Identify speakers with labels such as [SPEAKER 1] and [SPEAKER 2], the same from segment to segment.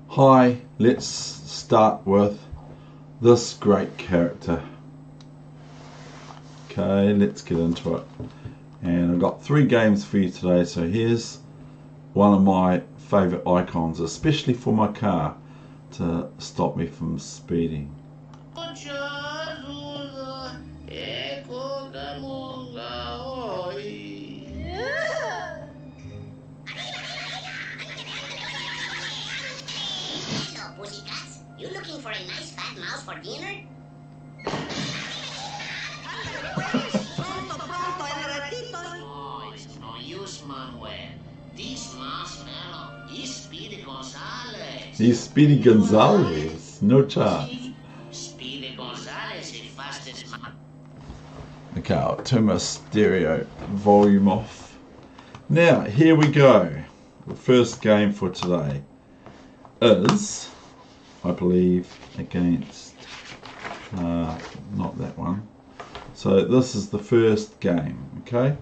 [SPEAKER 1] Hi, let's start with this great character. Okay, let's get into it. And I've got 3 games for you today. So here's one of my favourite icons, especially for my car, to stop me from speeding.
[SPEAKER 2] Pussycats, you looking for a nice fat mouse for dinner? Oh, it's no use, Manuel. This marshmallow is Speedy Gonzales.
[SPEAKER 1] He's Speedy Gonzales, no chance.
[SPEAKER 2] Speedy Gonzales is fastest man.
[SPEAKER 1] Okay, I'll turn my stereo volume off. Now, here we go. The first game for today is, I believe, against, not that one. So this is the first game, okay?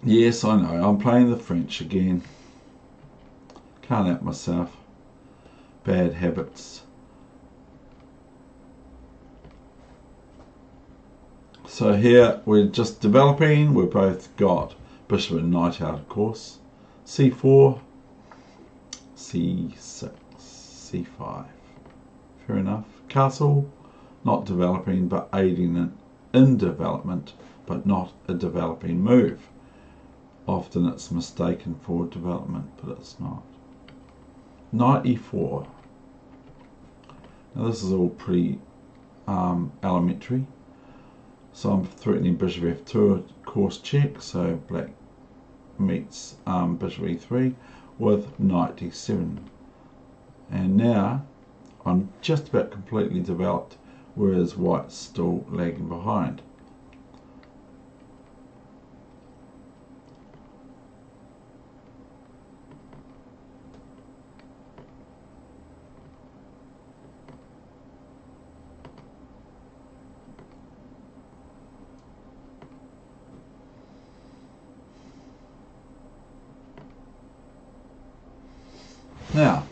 [SPEAKER 1] Yes, I know, I'm playing the French again. Can't help myself. Bad habits. So here we're just developing. We've both got bishop and knight out, of course. c4, c6, c5. Fair enough. Castle, not developing but aiding in development, but not a developing move. Often it's mistaken for development, but it's not. Knight e4. Now this is all pretty elementary. So I'm threatening bishop f2, of course check, so black meets bishop e3 with knight d7. And now I'm just about completely developed, whereas white's still lagging behind. Now,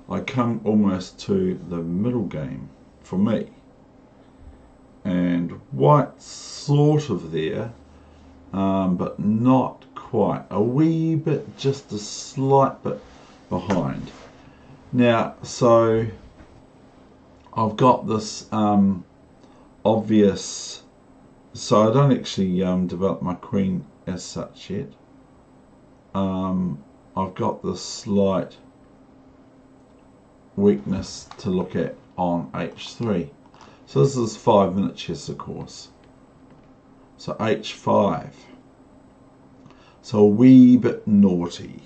[SPEAKER 1] I come almost to the middle game for me. And white's sort of there, but not quite. A wee bit, just a slight bit behind. Now, so I've got this obvious, so I don't actually develop my queen as such yet. I've got this slight weakness to look at on h3. So this is 5-minute chess, of course. So h5. So a wee bit naughty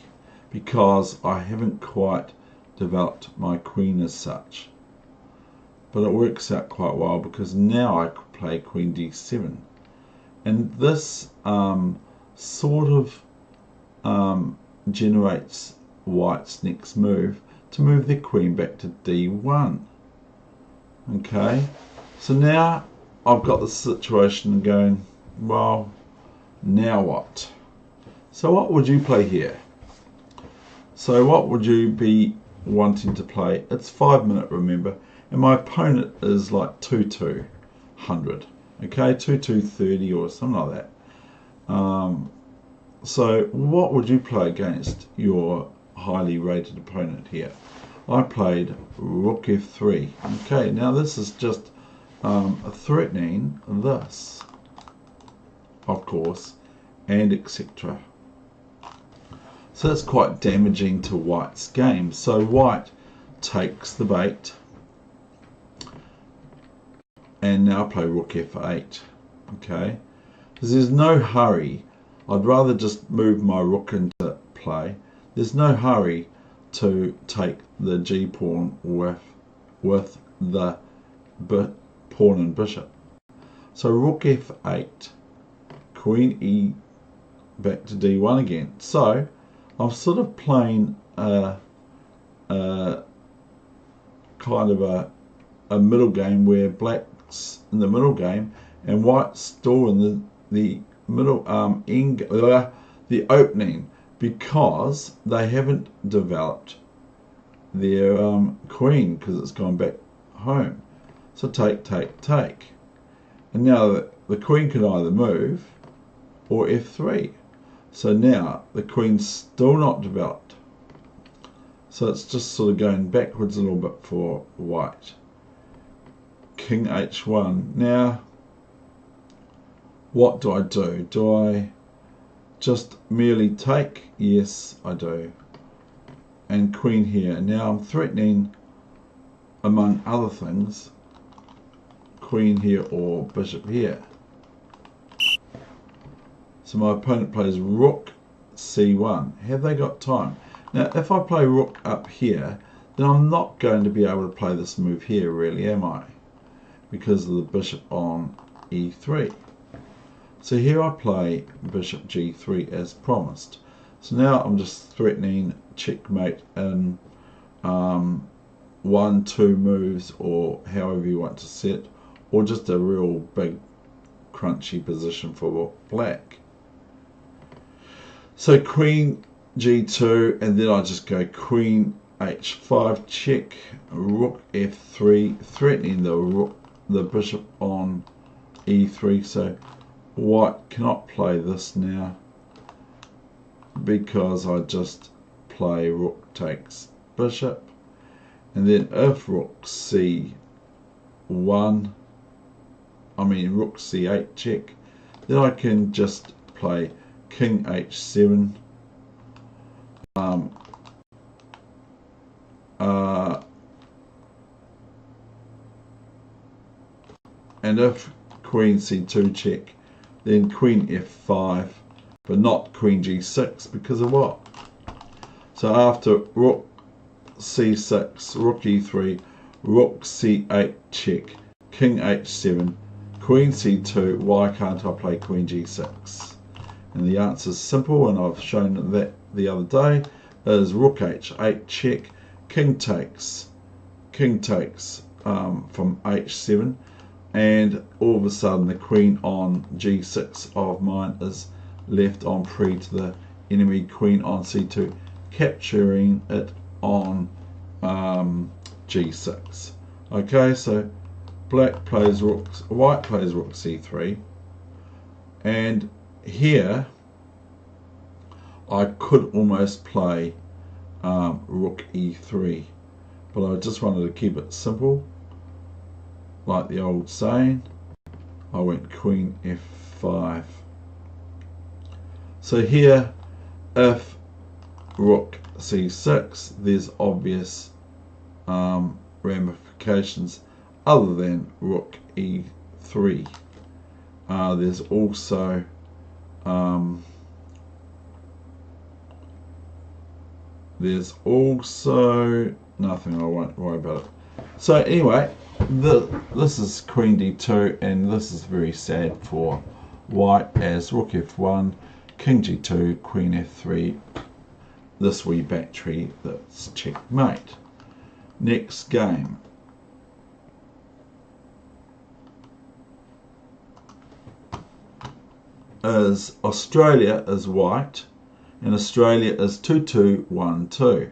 [SPEAKER 1] because I haven't quite developed my queen as such. But it works out quite well because now I could play queen d7. And this sort of generates white's next move to move the queen back to d1. Okay, so now I've got the situation going, well, now what? So what would you play here? So what would you be wanting to play? It's 5-minute, remember, and my opponent is like 2-200, okay, 2-230 or something like that. So what would you play against your highly rated opponent here? I played rook f3. Okay, now this is just threatening this, of course, and etc. So that's quite damaging to white's game. So white takes the bait, and now play rook f8. Okay, because there's no hurry. I'd rather just move my rook into play. There's no hurry to take the g pawn with the pawn and bishop. So rook f8, queen e back to d1 again. So I'm sort of playing kind of a middle game where black's in the middle game and white's still in the middle the opening, because they haven't developed their queen because it's gone back home. So take, and now the queen can either move or f3. So now the queen's still not developed. So it's just sort of going backwards a little bit for white. King h1. Now, what do? Do I just merely take? Yes, I do. And queen here. Now I'm threatening, among other things, queen here or bishop here. So my opponent plays rook c1. Have they got time? Now, if I play rook up here, then I'm not going to be able to play this move here, really, am I? Because of the bishop on e3. So here I play bishop g3 as promised. So now I'm just threatening checkmate in 1-2 moves, or however you want to set, or just a real big crunchy position for black. So queen g2, and then I just go queen h5 check, rook f3, threatening the bishop on e3. So white cannot play this now because I just play rook takes bishop, and then if rook c1, rook c8 check, then I can just play king h7, and if queen c2 check, then queen f5, but not queen g6 because of what? So after rook c6, rook e3, rook c8 check, king h7, queen c2, why can't I play queen g6? And the answer is simple, and I've shown that the other day, is rook h8 check, king takes from h7, and all of a sudden the queen on g6 of mine is left on pre to the enemy queen on c2, capturing it on g6. Okay, so white plays rook c3, and here I could almost play rook e3, but I just wanted to keep it simple, like the old saying. I went queen f5. So here, if rook c6, there's obvious ramifications other than rook e3. There's also nothing. I won't worry about it. So anyway, this is queen d2, and this is very sad for white, as rook f1, king g2, queen f3, this wee battery, that's checkmate. Next game. Is Australia is white, and Australia is 2-2-1-2.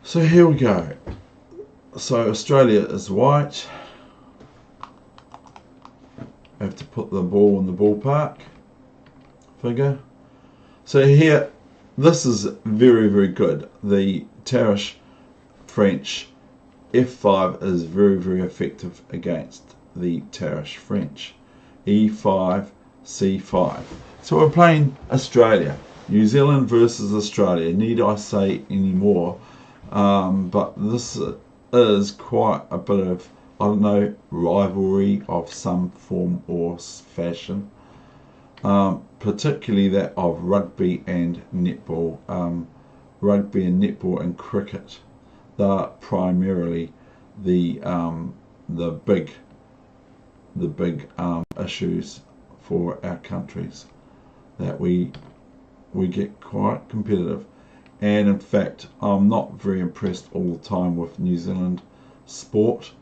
[SPEAKER 1] So here we go. So Australia is white. I have to put the ball in the ballpark figure. So here, this is very, very good. The Tarish French f5 is very, very effective against the Tarish French. e5, c5. So we're playing Australia. New Zealand versus Australia. Need I say any more? But this is quite a bit of, I don't know, rivalry of some form or fashion. Particularly that of rugby and netball. Rugby and netball and cricket. They're primarily the big issues for our countries. that we get quite competitive. And in fact, I'm not very impressed all the time with New Zealand sport.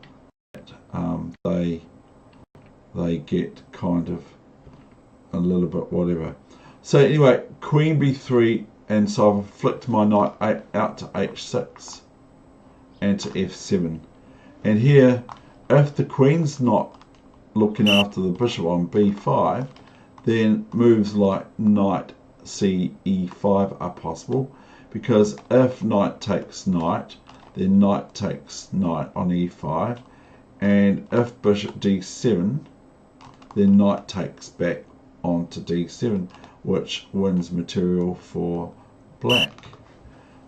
[SPEAKER 1] They get kind of a little bit whatever. So anyway, Queen B3, and so I've flicked my knight out to H6 and to F7. And here, if the Queen's not looking after the bishop on B5, then moves like knight C E5 are possible, because if knight takes knight, then knight takes knight on E5, and if bishop D7, then knight takes back onto D7, which wins material for black.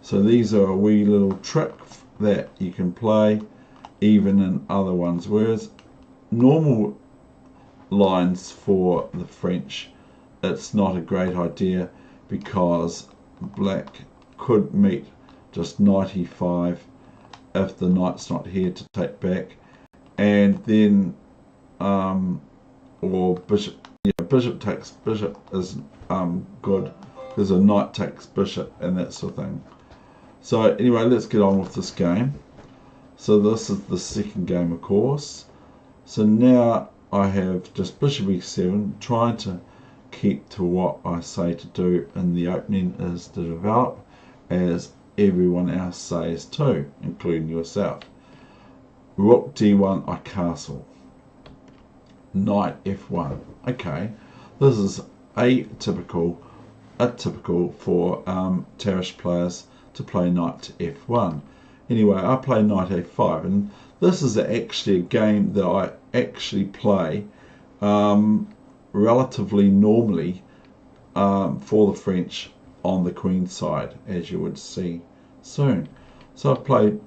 [SPEAKER 1] So these are a wee little trick that you can play even in other ones, whereas normal lines for the French, it's not a great idea, because black could meet just knight E5 if the knight's not here to take back, and then or bishop, bishop takes bishop is good, because a knight takes bishop and that sort of thing. So anyway, let's get on with this game. So this is the second game, of course. So now I have just bishop E7, trying to keep to what I say to do in the opening is to develop, as everyone else says too, including yourself. Rook D1, I castle. Knight F1. Okay, this is atypical for Terrace players to play knight to F1. Anyway, I play knight A5, and this is actually a game that I actually play relatively normally for the French on the queen side, as you would see soon. So I've played,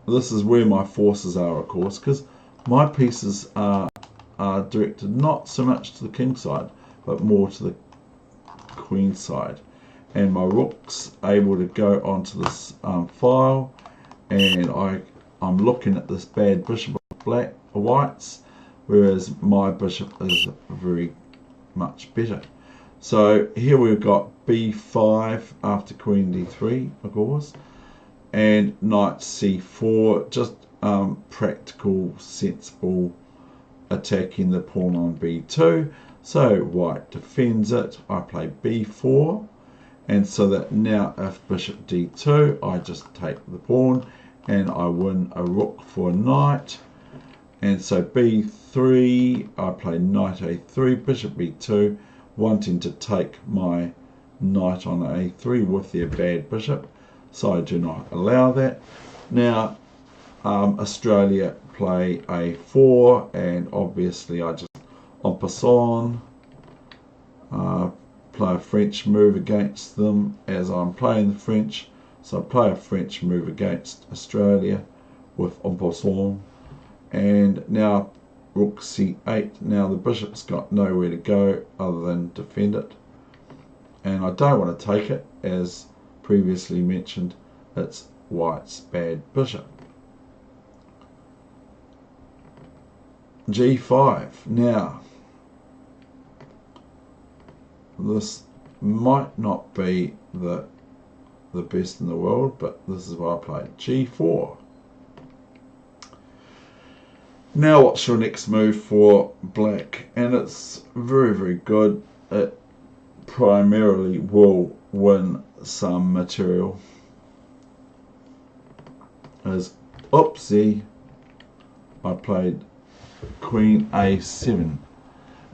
[SPEAKER 1] this is where my forces are, of course, because my pieces are directed not so much to the king side, but more to the queen side. And my rook's able to go onto this file, and I'm looking at this bad bishop of whites, whereas my bishop is very much better. So here we've got B5 after queen D3, of course, and knight C4, just practical, sensible attacking the pawn on B2. So white defends it. I play B4, and so that now if bishop D2, I just take the pawn and I win a rook for a knight. And so B3, I play knight A3, bishop B2, wanting to take my knight on A3 with their bad bishop, so I do not allow that. Now Australia play A4, and obviously I just en passant play a French move against them as I'm playing the French. So I play a French move against Australia with en passant, and now rook C8. Now the bishop's got nowhere to go other than defend it, and I don't want to take it, as previously mentioned, it's white's bad bishop. G5. Now this might not be the best in the world, but this is what I played. G4. Now what's your next move for black? And it's very, very good. It primarily will win some material. As oopsie, I played queen A7,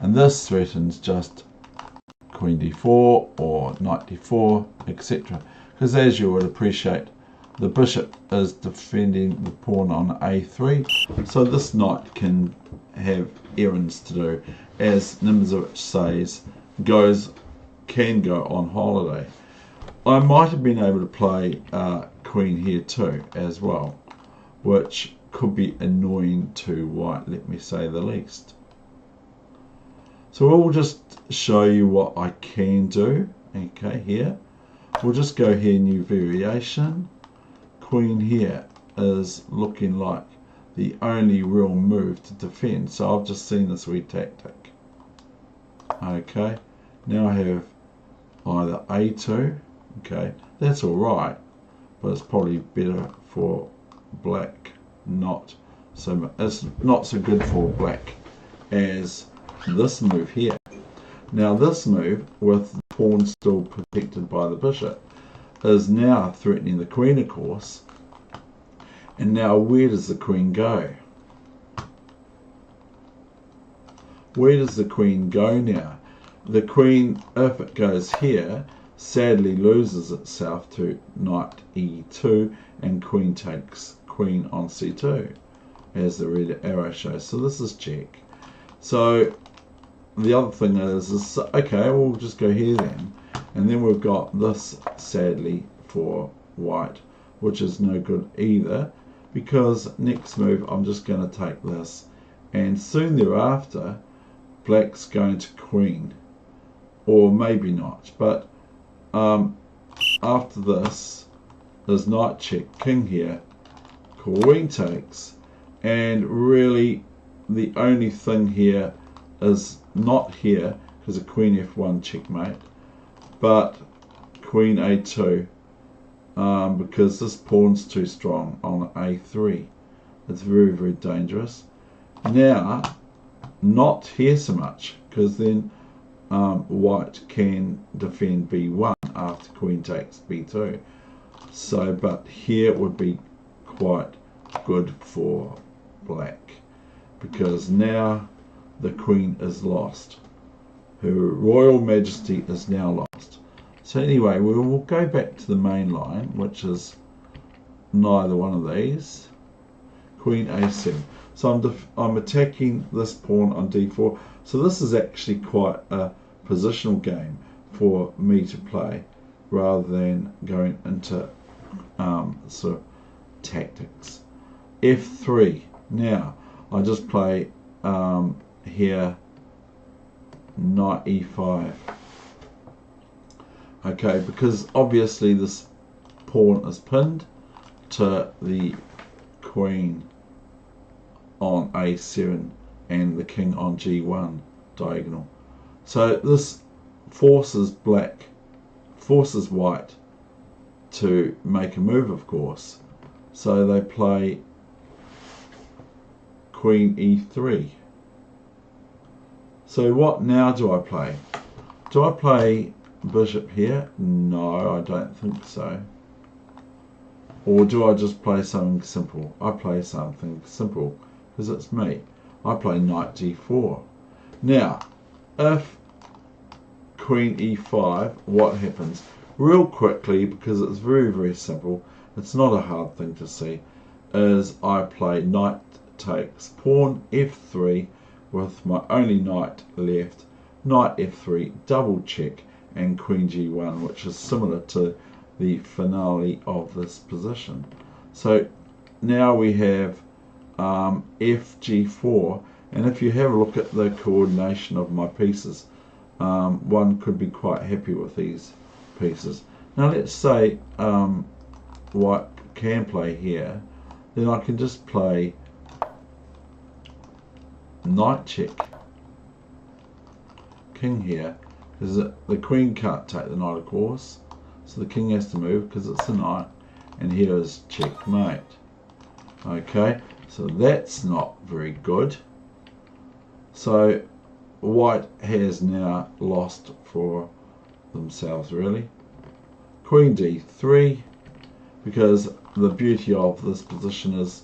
[SPEAKER 1] and this threatens just queen D4 or knight D4, etc. Because as you would appreciate, the bishop is defending the pawn on A3, so this knight can have errands to do. As Nimzowitsch says, can go on holiday. I might have been able to play queen here too as well, which could be annoying to white, let me say the least. So we'll just show you what I can do. Okay, here we'll just go here, new variation. Queen here is looking like the only real move to defend, so I've just seen this wee tactic. Okay, Now I have either a2, okay, that's alright, but it's probably better for black, it's not so good for black as this move here. Now this move, with the pawn still protected by the bishop, is now threatening the queen, of course. And now where does the queen go? Where does the queen go now? The queen, if it goes here, sadly loses itself to knight e2, and queen takes queen on c2, as the red arrow shows. So this is check. So the other thing is okay, we'll just go here then. And then we've got this, sadly, for white, which is no good either, because next move I'm just going to take this, and soon thereafter black's going to queen, or maybe not, but after this is knight check, king here, queen takes, and really the only thing here is not here, because a queen f1 checkmate, but queen a2, because this pawn's too strong on a3. It's very, very dangerous. Now, not here so much, because then white can defend b1 after queen takes b2. So, but here would be quite good for black, because now the queen is lost. Her Royal Majesty is now lost. So anyway, we will go back to the main line, which is neither one of these. Queen a7. So I'm attacking this pawn on d4. So this is actually quite a positional game for me to play, rather than going into sort of tactics. f3. Now I just play here knight e5. Okay, because obviously this pawn is pinned to the queen on a7 and the king on g1 diagonal. So this forces white to make a move, of course. So they play queen e3. So what now do I play? Do I play bishop here? No, I don't think so. Or do I just play something simple? I play something simple because it's me. I play knight d4. Now, if queen e5, what happens? Real quickly, because it's very, very simple, it's not a hard thing to see, is I play knight takes, pawn f3 with my only knight left, knight f3, double check, and queen g1, which is similar to the finale of this position. So now we have fg4, and if you have a look at the coordination of my pieces, one could be quite happy with these pieces. Now let's say white can play here, then I can just play knight check, king here, because the queen can't take the knight, of course, so the king has to move because it's a knight, and here is checkmate. Okay, so that's not very good. So white has now lost for themselves, really. Queen d3, because the beauty of this position is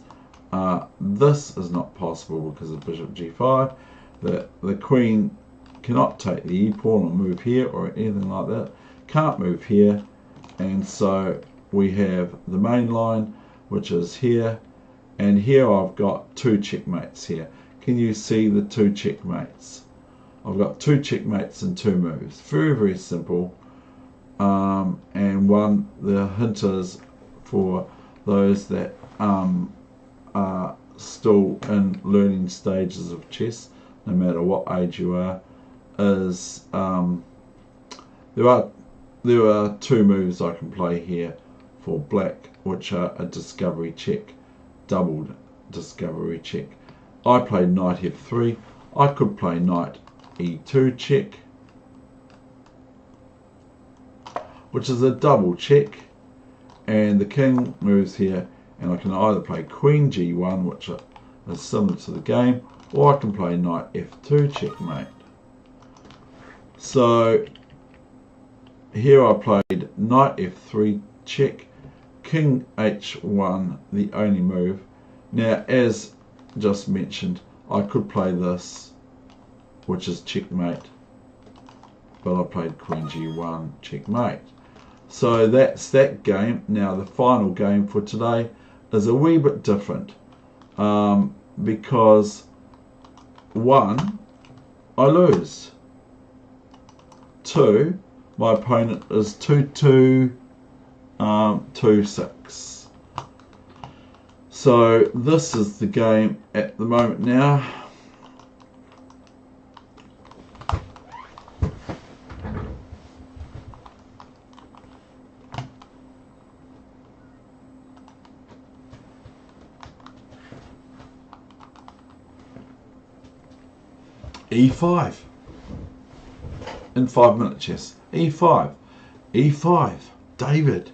[SPEAKER 1] this is not possible because of bishop g5. The queen cannot take the e-pawn or move here or anything like that. Can't move here, and so we have the main line, which is here, and here I've got two checkmates here. Can you see the two checkmates? I've got two checkmates in two moves. Very, very simple. And the hint is for those that are still in learning stages of chess, no matter what age you are, is there are two moves I can play here for black, which are a discovery check, doubled discovery check. I played knight f3. I could play knight e2 check, which is a double check, and the king moves here, and I can either play queen g1, which is similar to the game, or I can play knight f2 checkmate. So here I played knight f3 check, king h1 the only move. Now, as just mentioned, I could play this, which is checkmate, but I played queen g1 checkmate. So that's that game. Now the final game for today is a wee bit different, because one, I lose. Two, my opponent is 2-2, 2-6. So this is the game at the moment now. E5 in 5-minute chess. E5, E5, David,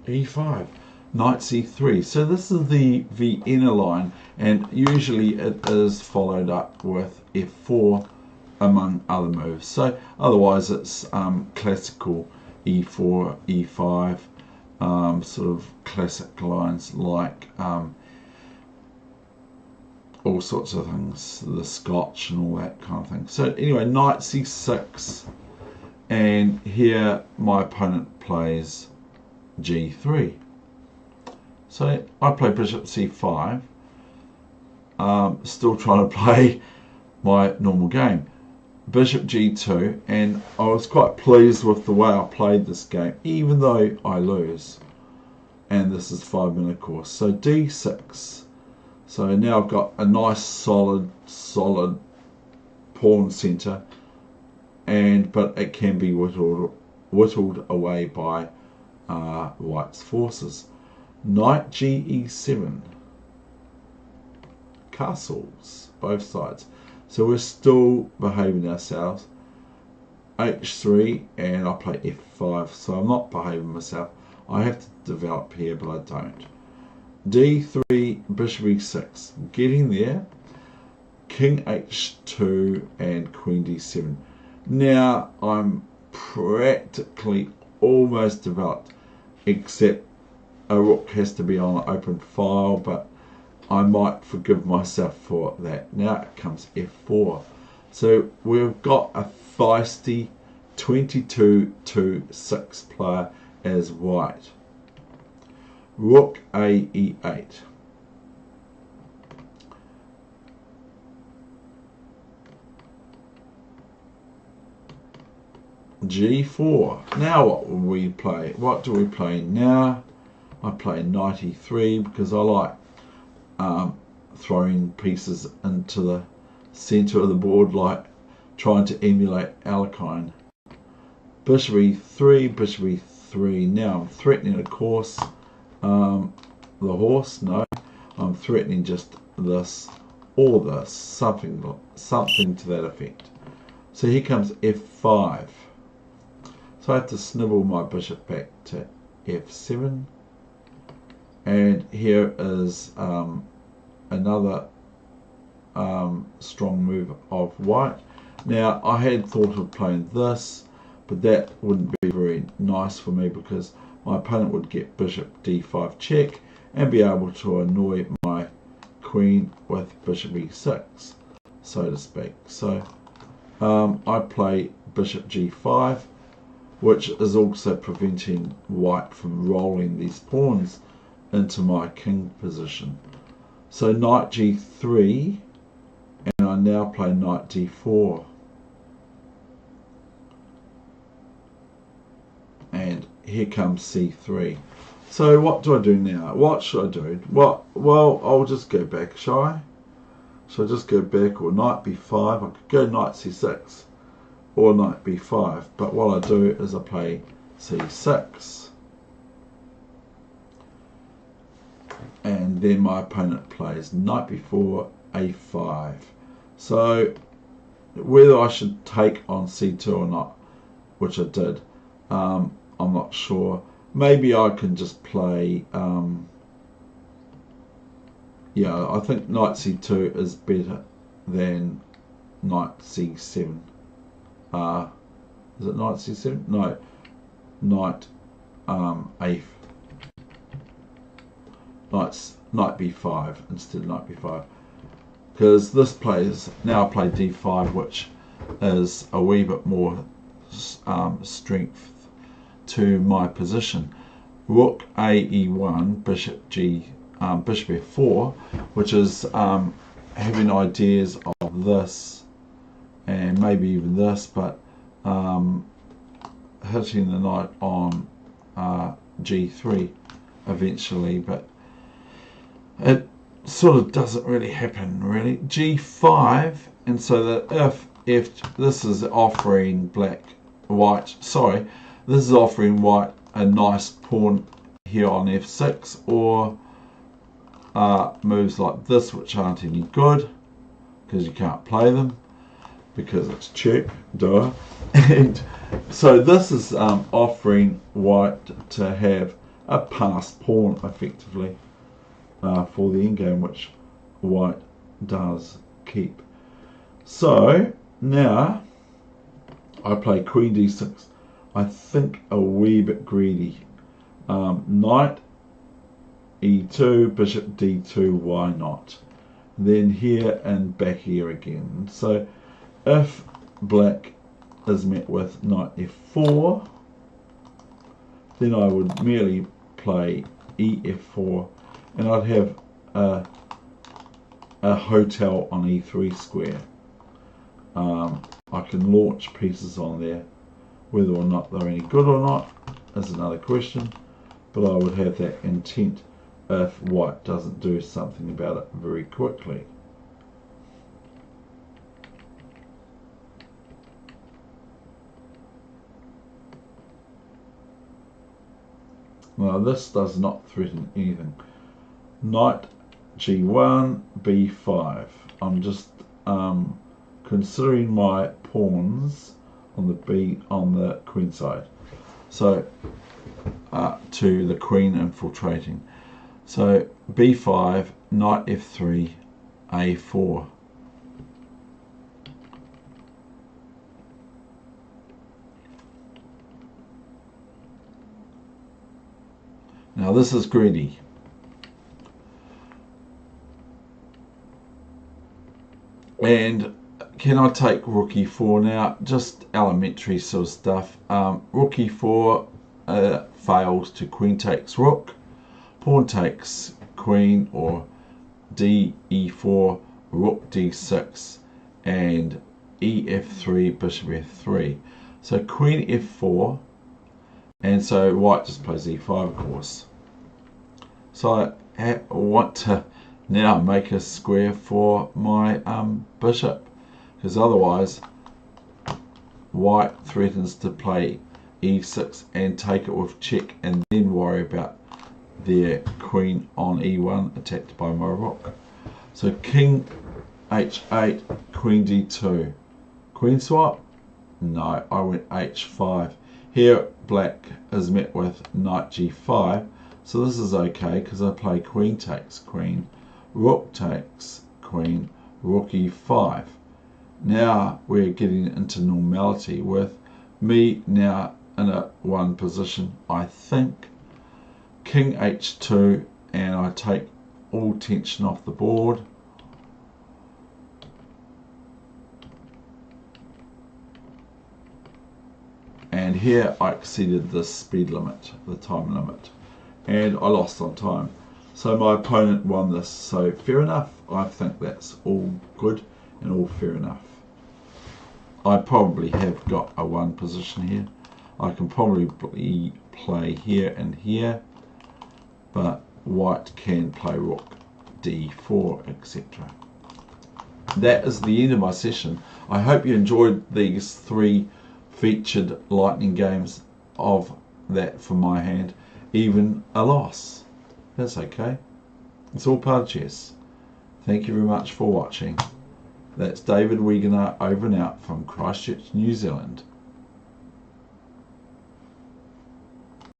[SPEAKER 1] E5, knight C3. So this is the Vienna line, and usually it is followed up with F4 among other moves. So otherwise it's classical E4, E5, sort of classic lines like all sorts of things, the Scotch and all that kind of thing. So anyway, knight c6, and here my opponent plays g3. So I play bishop c5, still trying to play my normal game. Bishop g2, and I was quite pleased with the way I played this game, even though I lose. And this is 5-minute course. So d6. So now I've got a nice solid pawn center, but it can be whittled away by white's forces. Knight ge7, castles both sides. So we're still behaving ourselves. h3, and I play f5. So I'm not behaving myself. I have to develop here, but I don't. d3, bishop e6, getting there. King h2 and queen d7. Now I'm practically almost developed, except a rook has to be on an open file, but I might forgive myself for that. Now it comes f4. So we've got a feisty 22-6 player as white. Rook a e8. g4. Now what will we play? What do we play now? I play knight e3 because I like throwing pieces into the center of the board, like trying to emulate Alekhine. Bishop e3, bishop e3. Now I'm threatening, of course, the horse. No, I'm threatening just this or this, something to that effect. So here comes f5. So I have to snibble my bishop back to f7, and here is another strong move of white. Now I had thought of playing this, but that wouldn't be very nice for me because my opponent would get bishop d5 check and be able to annoy my queen with bishop e6, so to speak. So I play bishop g5, which is also preventing white from rolling these pawns into my king position. So knight g3, and I now play knight d4. And here comes c3. So what do I do now? What should I do? Well, I'll just go back, shall I? Should I just go back, or knight b5? I could go knight c6 or knight b5, but what I do is I play c6, and then my opponent plays knight b4, a5. So whether I should take on c2 or not, which I did, I'm not sure. Maybe I can just play, yeah, I think knight c2 is better than knight c7. Is it knight c7? No, knight a, knight b5 instead of knight b5. Because this plays, now I play d5, which is a wee bit more strength to my position. Rook a e1, bishop g, bishop f4, which is having ideas of this and maybe even this, but hitting the knight on g3 eventually, but it sort of doesn't really happen really. G5, and so that if this is offering white, this is offering white a nice pawn here on f6, or moves like this which aren't any good because you can't play them because it's check, duh. And so this is offering white to have a passed pawn effectively for the endgame, which white does keep. So now I play queen d6. I think a wee bit greedy. Knight e2, bishop d2, why not? Then here and back here again. So if black is met with knight f4, then I would merely play ef4, and I'd have a hotel on e3 square. I can launch pieces on there. Whether or not they're any good or not is another question, but I would have that intent if white doesn't do something about it very quickly. Now this does not threaten anything. Knight g1, b5. I'm just considering my pawns on the queen side. So to the queen infiltrating. So b5, knight f3, a4. Now this is greedy. And can I take rook e4 now? Just elementary sort of stuff. Rook e4 fails to queen takes rook, pawn takes queen, or d e4, rook d6, and ef3, bishop f3. So queen f4, and so white just plays e5, of course. So I want to now make a square for my bishop, because otherwise white threatens to play e6 and take it with check, and then worry about their queen on e1 attacked by my rook. So king h8, queen d2. Queen swap? No, I went h5. Here black is met with knight g5, so this is okay because I play queen takes queen, rook takes queen, rook e5. Now we're getting into normality with me now in a one position, I think. King h2, and I take all tension off the board. And here I exceeded the speed limit, the time limit, and I lost on time. So my opponent won this, so fair enough. I think that's all good and all fair enough. I probably have got a one position here. I can probably play here and here, but white can play rook d4, etc. That is the end of my session. I hope you enjoyed these three featured lightning games of that from my hand. Even a loss, that's okay. It's all part of chess. Thank you very much for watching. That's David Wegener over and out from Christchurch, New Zealand.